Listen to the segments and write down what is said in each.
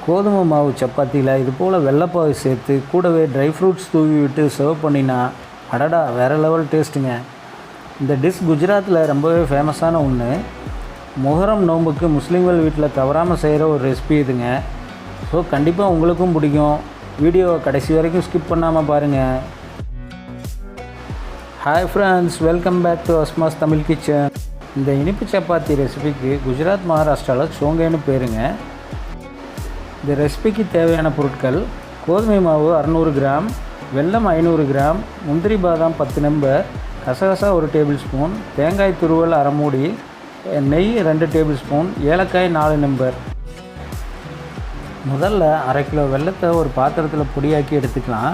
கோதுமை மாவு சப்பாத்தியில் இது போல் வெள்ளைப்பாவு சேர்த்து கூடவே ட்ரை ஃப்ரூட்ஸ் தூவி விட்டு சர்வ் பண்ணினா அடடா வேறு லெவல் டேஸ்ட்டுங்க. இந்த டிஷ் குஜராத்தில் ரொம்பவே ஃபேமஸான ஒன்று. முஹரம் நோம்புக்கு முஸ்லீம்கள் வீட்டில் தவறாமல் செய்கிற ஒரு ரெசிபி இதுங்க. ஸோ கண்டிப்பாக உங்களுக்கும் பிடிக்கும். வீடியோவை கடைசி வரைக்கும் ஸ்கிப் பண்ணாமல் பாருங்கள். Hi friends, welcome back to Asma's Tamil kitchen. இந்த இனிப்பு சப்பாத்தி ரெசிபிக்கு குஜராத் மகாராஷ்டிராவில் சோங்கேன்னு பேருங்க. இந்த ரெசிபிக்கு தேவையான பொருட்கள்: கோதுமை மாவு 600 கிராம், வெல்லம் 500 கிராம், முந்திரி பாதாம் 10 நம்பர், கசகசா 1 டேபிள் ஸ்பூன், தேங்காய் துருவல் அரை மூடி, நெய் 2 டேபிள் ஸ்பூன், ஏலக்காய் 4 நம்பர். முதல்ல அரை கிலோ வெல்லத்தை ஒரு பாத்திரத்தில் பொடியாக்கி எடுத்துக்கலாம்.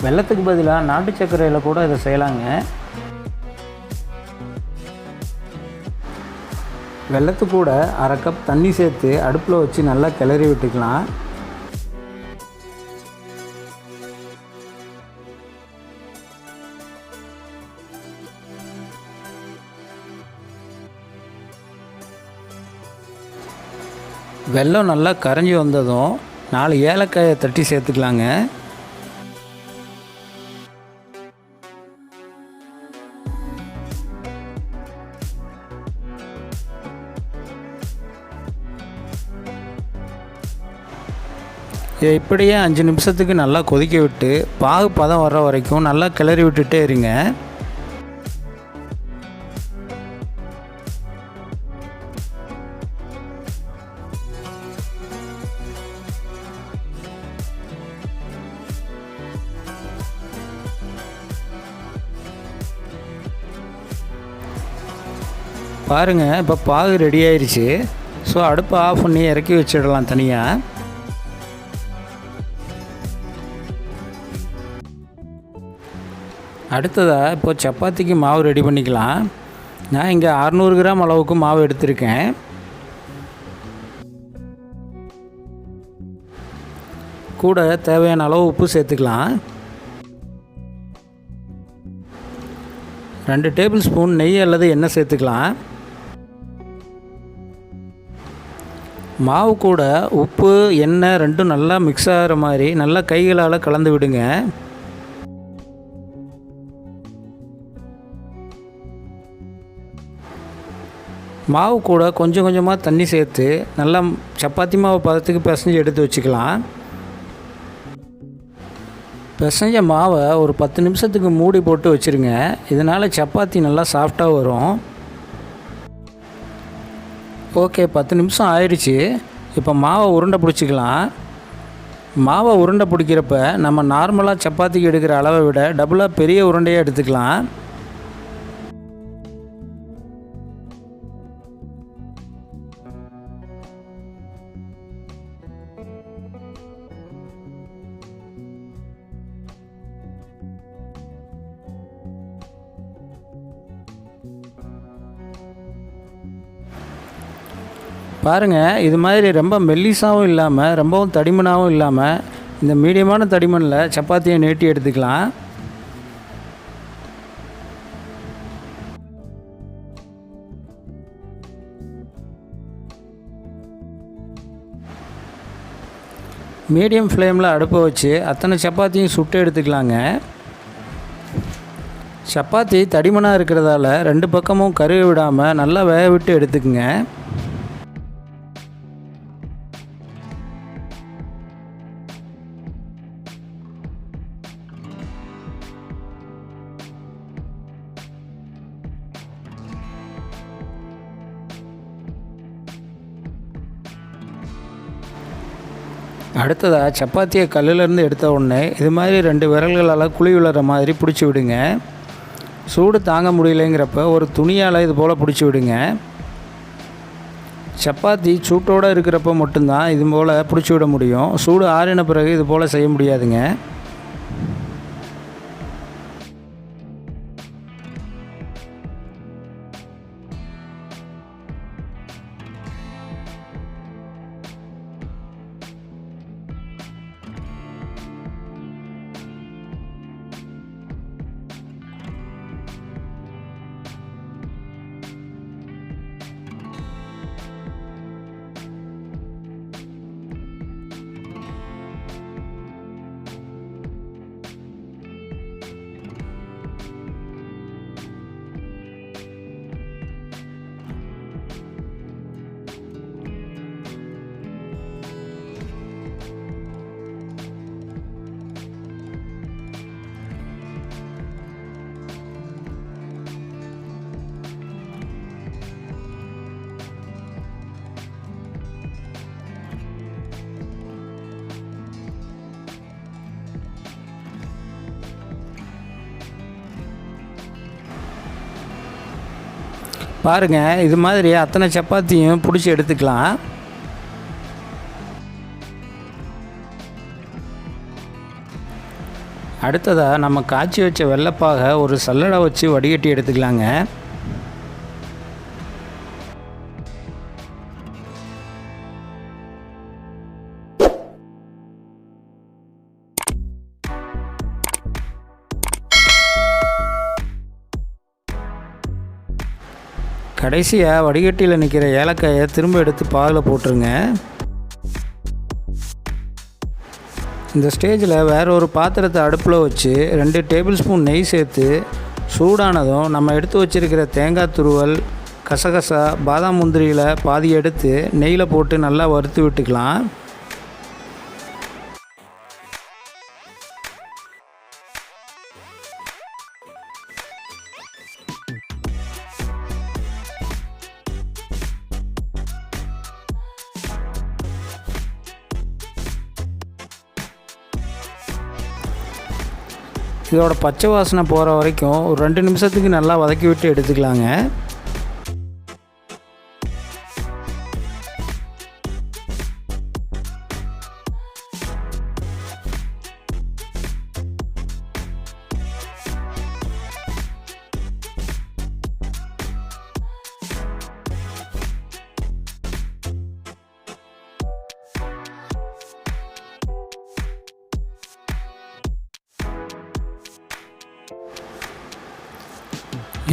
வெல்லத்துக்கு பதிலாக நாட்டு சர்க்கரையில் கூட இதை செய்யலாங்க. வெல்லத்து கூட அரை கப் தண்ணி சேர்த்து அடுப்பில் வச்சு நல்லா கிளறி விட்டுக்கலாம். வெல்லம் நல்லா கரைஞ்சி வந்ததும் 4 ஏலக்காயை தட்டி சேர்த்துக்கலாங்க. இதை இப்படியே 5 நிமிஷத்துக்கு நல்லா கொதிக்க விட்டு பாகு பதம் வர்ற வரைக்கும் நல்லா கிளறி விட்டுட்டே இருங்க. பாருங்கள், இப்போ பாகு ரெடி ஆயிடுச்சு. ஸோ அடுப்பை ஆஃப் பண்ணி இறக்கி வச்சிடலாம் தனியாக. அடுத்ததாக இப்போ சப்பாத்திக்கு மாவு ரெடி பண்ணிக்கலாம். நான் இங்கே 600 கிராம் அளவுக்கு மாவு எடுத்திருக்கேன். கூட தேவையான அளவு உப்பு சேர்த்துக்கலாம். 2 டேபிள் ஸ்பூன் நெய் அல்லது எண்ணெய் சேர்த்துக்கலாம். மாவு கூட உப்பு எண்ணெய் ரெண்டும் நல்லா மிக்ஸ் ஆகிற மாதிரி நல்லா கைகளால் கலந்து விடுங்க. மாவு கூட கொஞ்சம் கொஞ்சமாக தண்ணி சேர்த்து நல்லா சப்பாத்தி மாவு பதத்துக்கு பிசைஞ்சு எடுத்து வச்சுக்கலாம். பிசைஞ்ச மாவை ஒரு 10 நிமிஷத்துக்கு மூடி போட்டு வச்சுருங்க. இதனால் சப்பாத்தி நல்லா சாஃப்டாக வரும். ஓகே, 10 நிமிஷம் ஆயிடுச்சு. இப்போ மாவை உருண்டை பிடிச்சிக்கலாம். மாவை உருண்டை பிடிக்கிறப்ப நம்ம நார்மலாக சப்பாத்திக்கு எடுக்கிற அளவை விட டபுளாக பெரிய உருண்டையாக எடுத்துக்கலாம். பாருங்கள், இது மாதிரி ரொம்ப மெல்லிசாவும் இல்லாமல் ரொம்பவும் தடிமனாகவும் இல்லாமல் இந்த மீடியமான தடிமனில் சப்பாத்தியை நீட்டி எடுத்துக்கலாம். மீடியம் ஃப்ளேமில் அடுப்பை வச்சு அத்தனை சப்பாத்தியும் சுட்டு எடுத்துக்கலாங்க. சப்பாத்தி தடிமனாக இருக்கிறதால 2 பக்கமும் கருக விடாமல் நல்லா வேக விட்டு எடுத்துக்குங்க. அடுத்ததாக சப்பாத்தியை கல்லிலேருந்து எடுத்த உடனே இது மாதிரி 2 விரல்களால் குழி விழுற மாதிரி பிடிச்சி விடுங்க. சூடு தாங்க முடியலைங்கிறப்ப ஒரு துணியால் இது போல் பிடிச்சி விடுங்க. சப்பாத்தி சூட்டோடு இருக்கிறப்ப மட்டும்தான் இது போல் பிடிச்சி விட முடியும். சூடு ஆறின பிறகு இது போல் செய்ய முடியாதுங்க. பாருங்கள், இது மாதிரி அத்தனை சப்பாத்தியும் பிடிச்சி எடுத்துக்கலாம். அடுத்ததாக நம்ம காய்ச்சி வச்ச வெள்ளைப்பாக ஒரு சல்லடை வச்சு வடிகட்டி எடுத்துக்கலாங்க. கடைசியாக வடிகட்டியில் நிற்கிற ஏலக்காயை திரும்ப எடுத்து பாகில் போட்டுருங்க. இந்த ஸ்டேஜில் வேறு ஒரு பாத்திரத்தை அடுப்பில் வச்சு 2 டேபிள் ஸ்பூன் நெய் சேர்த்து சூடானதும் நம்ம எடுத்து வச்சுருக்கிற தேங்காய் துருவல், கசகசா, பாதாம் முந்திரியில் பாதி எடுத்து நெய்யில் போட்டு நல்லா வறுத்து விட்டுக்கலாம். இதோட பச்சை வாசனை போகிற வரைக்கும் ஒரு 2 நிமிஷத்துக்கு நல்லா வதக்கி விட்டு எடுத்துக்கலாங்க.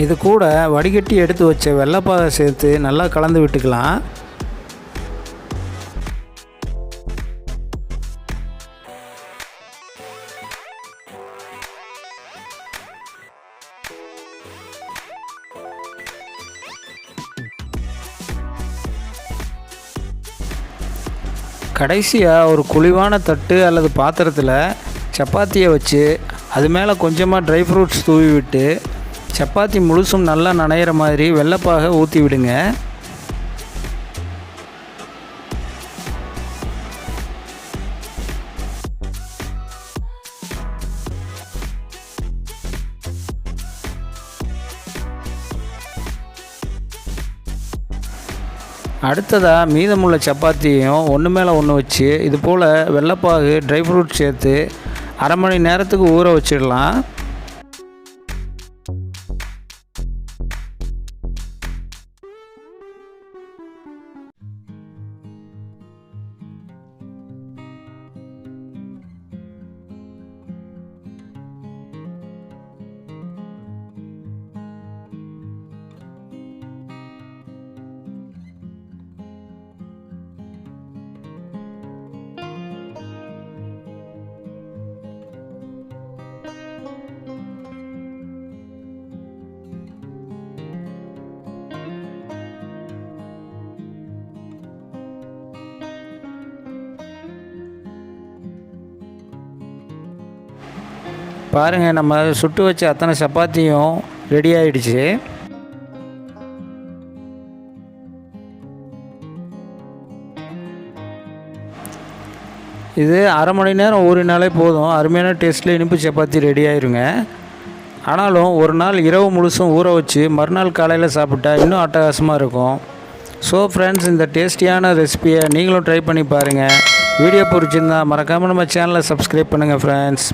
இது கூட வடிகட்டி எடுத்து வச்ச வெள்ளைப்பாகை சேர்த்து நல்லா கலந்து விட்டுக்கலாம். கடைசியாக ஒரு குழிவான தட்டு அல்லது பாத்திரத்தில் சப்பாத்தியை வச்சு அது மேலே கொஞ்சமாக ட்ரை ஃப்ரூட்ஸ் தூவி விட்டு சப்பாத்தி முழுசும் நல்லா நனையிற மாதிரி வெள்ளைப்பாக ஊற்றி விடுங்க. அடுத்ததாக மீதமுள்ள சப்பாத்தியையும் ஒன்று மேலே ஒன்று வச்சு இது போல் வெள்ளைப்பாகு, ட்ரை ஃப்ரூட் சேர்த்து அரை மணி நேரத்துக்கு ஊற வச்சிடலாம். பாருங்கள், நம்ம சுட்டு வச்ச அத்தனை சப்பாத்தியும் ரெடி ஆகிடுச்சு. இது அரை மணி நேரம் ஊறினாலே போதும். அருமையான டேஸ்ட்டில் இனிப்பு சப்பாத்தி ரெடி ஆயிருங்க. ஆனாலும் ஒரு நாள் இரவு முழுசும் ஊற வச்சு மறுநாள் காலையில் சாப்பிட்டா இன்னும் அட்டகாசமாக இருக்கும். ஸோ ஃப்ரெண்ட்ஸ், இந்த டேஸ்டியான ரெசிபியை நீங்களும் ட்ரை பண்ணி பாருங்கள். வீடியோ பிடிச்சிருந்தா மறக்காமல் நம்ம சேனலை சப்ஸ்கிரைப் பண்ணுங்கள் ஃப்ரெண்ட்ஸ்.